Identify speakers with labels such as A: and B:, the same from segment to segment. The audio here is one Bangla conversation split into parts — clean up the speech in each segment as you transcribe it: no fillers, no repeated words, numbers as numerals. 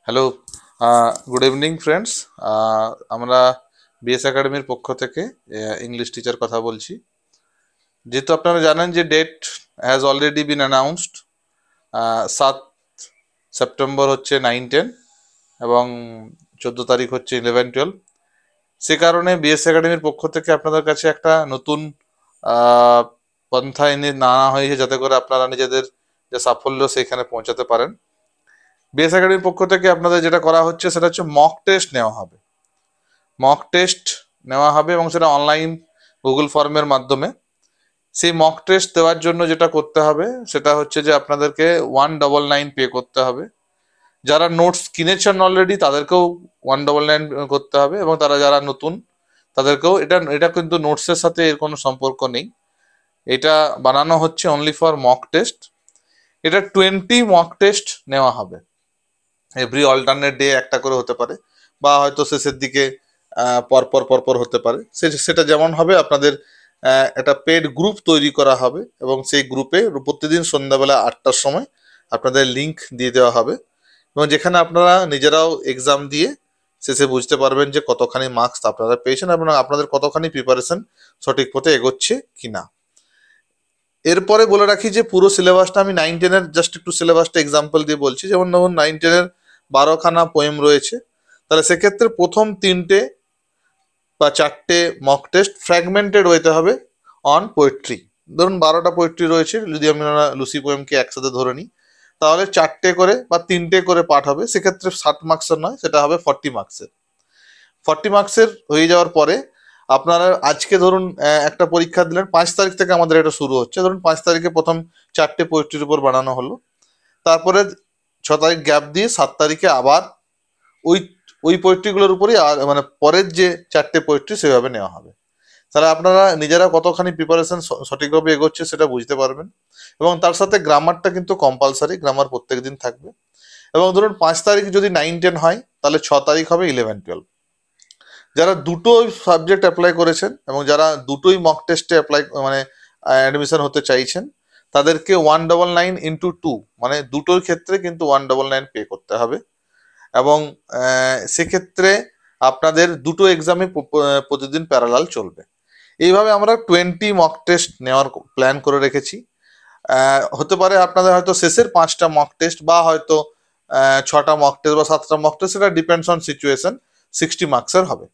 A: Hello, good evening friends. আমরা বিএস একাডেমির পক্ষ থেকে ইংলিশ টিচার কথা বলছি। যেহেতু আপনারা জানেন যে date has already been announced, 7 September হচ্ছে 9-10 এবং 14 তারিখ হচ্ছে 11-12। সে কারণে বিএস একাডেমির পক্ষ থেকে আপনাদের কাছে একটা নতুন আহ, পন্থা এনে আনা হয়েছে, যাতে করে আপনারা নিজেদের যে সাফল্য সেখানে পৌঁছাতে পারেন। বিএস একাডেমির পক্ষ থেকে আপনাদের যেটা করা হচ্ছে সেটা হচ্ছে মক টেস্ট নেওয়া হবে। মক টেস্ট নেওয়া হবে এবং সেটা অনলাইন গুগল ফর্মের মাধ্যমে। সেই মক টেস্ট দেওয়ার জন্য যেটা করতে হবে সেটা হচ্ছে যে আপনাদেরকে 199 পে করতে হবে। যারা নোটস কিনেছেন অলরেডি তাদেরকেও 199 করতে হবে, এবং যারা নতুন তাদেরকেও। এটা এটা কিন্তু নোটসের সাথে এর কোনো সম্পর্ক নেই। এটা বানানো হচ্ছে অনলি ফর মক টেস্ট। এটা 20 মক টেস্ট নেওয়া হবে। এভরি অল্টারনেট ডে একটা করে হতে পারে, বা হয়তো শেষের দিকে পরপর পরপর হতে পারে। সেটা যেমন হবে, আপনাদের একটা পেড গ্রুপ তৈরি করা হবে এবং সেই গ্রুপে প্রতিদিন সন্ধ্যাবেলা 8টার সময় আপনাদের লিংক দিয়ে দেওয়া হবে, এবং যেখানে আপনারা নিজেরাও এক্সাম দিয়ে শেষে বুঝতে পারবেন যে কতখানি মার্কস আপনারা পেয়েছেন এবং আপনাদের কতখানি প্রিপারেশন সঠিক পথে এগোচ্ছে কিনা। এরপরে বলে রাখি যে পুরো সিলেবাসটা আমি 9-10-এর জাস্ট একটু সিলেবাসটা এক্সাম্পল দিয়ে বলছি। যেমন ধরুন 9-10-এর 12খানা পোয়েম রয়েছে, তাহলে সেক্ষেত্রে প্রথম 3টে বা 4টে মক টেস্ট ফ্র্যাগমেন্টেড হইতে হবে অন পোয়েট্রি। ধরুন 12টা পোয়েট্রি রয়েছে, যদি আমরা লুসি পোয়েমকে একসাথে ধরে নিই, তাহলে 4টে করে বা 3টে করে পাঠ হবে। সেক্ষেত্রে 60 মার্কসের নয়, সেটা হবে 40 মার্কসের। 40 মার্কসের হয়ে যাওয়ার পরে আপনারা আজকে ধরুন একটা পরীক্ষা দিলেন, 5 তারিখ থেকে আমাদের এটা শুরু হচ্ছে। ধরুন 5 তারিখে প্রথম 4টে পোয়েট্রির উপর বানানো হলো, তারপরে 6 তারিখ গ্যাপ দিয়ে 7 তারিখে আবার ওই ওই পোয়েট্রিগুলোর উপরই মানে পরের যে 4টে পোয়েট্রি সেভাবে নেওয়া হবে। তাহলে আপনারা নিজেরা কতখানি প্রিপারেশন সঠিকভাবে এগোচ্ছে সেটা বুঝতে পারবেন। এবং তার সাথে গ্রামারটা কিন্তু কম্পালসারি, গ্রামার প্রত্যেক দিন থাকবে। এবং ধরুন 5 তারিখ যদি 9-10 হয়, তাহলে 6 তারিখ হবে 11-12। যারা দুটোই সাবজেক্ট অ্যাপ্লাই করেছেন এবং যারা দুটোই মক টেস্টে অ্যাপ্লাই মানে অ্যাডমিশন হতে চাইছেন, তাদেরকে 199 × 2 মানে দুটোর ক্ষেত্রে কিন্তু 199 পে করতে হবে। এবং সেক্ষেত্রে আপনাদের দুটো এক্সামে প্রতিদিন প্যারালাল চলবে। এইভাবে আমরা 20 মক টেস্ট নেওয়ার প্ল্যান করে রেখেছি। হতে পারে আপনাদের হয়তো শেষের 5টা মক টেস্ট, বা হয়তো 6টা মক টেস্ট বা 7টা মক টেস্ট, সেটা ডিপেন্ডস অন সিচুয়েশন, 60 মার্কসের হবে।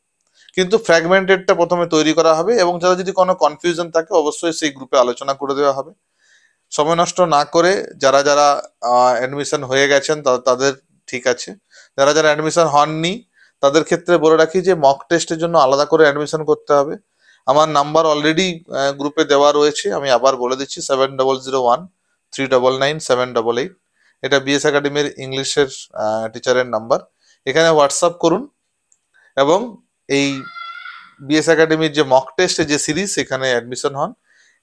A: কিন্তু ফ্র্যাগমেন্টেডটা প্রথমে তৈরি করা হবে, এবং যারা যদি কোনো কনফিউশন থাকে অবশ্যই সেই গ্রুপে আলোচনা করে দেওয়া হবে। সময় নষ্ট না করে যারা যারা অ্যাডমিশন হয়ে গেছেন তাদের ঠিক আছে। যারা যারা অ্যাডমিশন হননি তাদের ক্ষেত্রে বলে রাখি যে মক টেস্টের জন্য আলাদা করে অ্যাডমিশন করতে হবে। আমার নাম্বার অলরেডি গ্রুপে দেওয়া রয়েছে, আমি আবার বলে দিচ্ছি: 7001399788। এটা বিএস একাডেমির ইংলিশের টিচারের নাম্বার। এখানে হোয়াটসঅ্যাপ করুন, এবং এই বিএস একাডেমির যে মক টেস্টের যে সিরিজ সেখানে অ্যাডমিশন হন।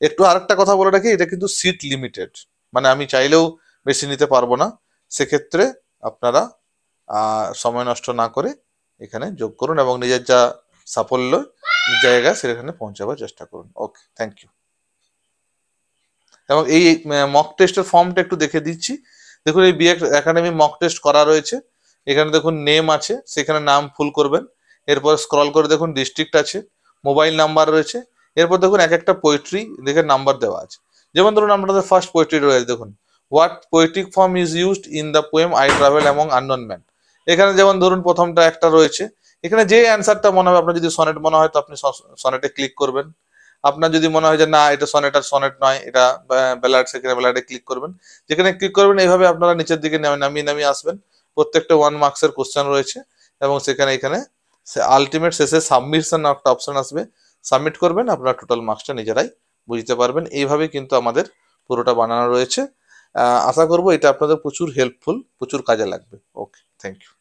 A: একটু আরেকটা কথা বলে রাখি, এটা কিন্তু সিট লিমিটেড, মানে আমি চাইলেও বেশি নিতে পারবো না। সেক্ষেত্রে আপনারা সময় নষ্ট না করে এখানে যোগ করুন এবং নিজের যা সাফল্য জায়গা সেখানে পৌঁছাবার চেষ্টা করুন। ওকে, থ্যাংক ইউ। এবং এই মক টেস্টের ফর্মটা একটু দেখে দিচ্ছি। দেখুন, এই বিএস একাডেমি মক টেস্ট করা রয়েছে। এখানে দেখুন নেম আছে, সেখানে নাম ফুল করবেন। এরপর স্ক্রল করে দেখুন ডিস্ট্রিক্ট আছে, মোবাইল নাম্বার রয়েছে। এরপর দেখুন এক একটা পোয়েট্রি দেখে নাম্বার দেওয়া আছে। যেমন ধরুন আপনাদের ফার্স্ট পোয়েট্রি রয়েছে, দেখুন what poetic form is used in the poem I travel among unknown man. এখানে যেমন ধরুন প্রথমটা একটা রয়েছে, এখানে যে অ্যান্সারটা মনে হবে, আপনার যদি সনেট মনে হয় তো আপনি সনেটে ক্লিক করবেন। আপনার যদি মনে হয় যে না, এটা সনেট আর সনেট নয়, এটা ব্যালাড, সেখানে ব্যালাডে ক্লিক করবেন। যেখানে ক্লিক করবেন এইভাবে আপনারা নিচের দিকে নামিয়ে নামিয়ে আসবেন। প্রত্যেকটা 1 মার্কসের কোশ্চেন রয়েছে, এবং সেখানে এখানে আলটিমেট শেষে সাবমিশন একটা অপশন আসবে, সাবমিট করবেন, আপনারা টোটাল মার্কসটা নিজেরাই বুঝতে পারবেন। এইভাবে কিন্তু আমাদের পুরোটা বানানো রয়েছে। আশা করবো এটা আপনাদের প্রচুর হেল্পফুল, প্রচুর কাজে লাগবে। ওকে, থ্যাংক ইউ।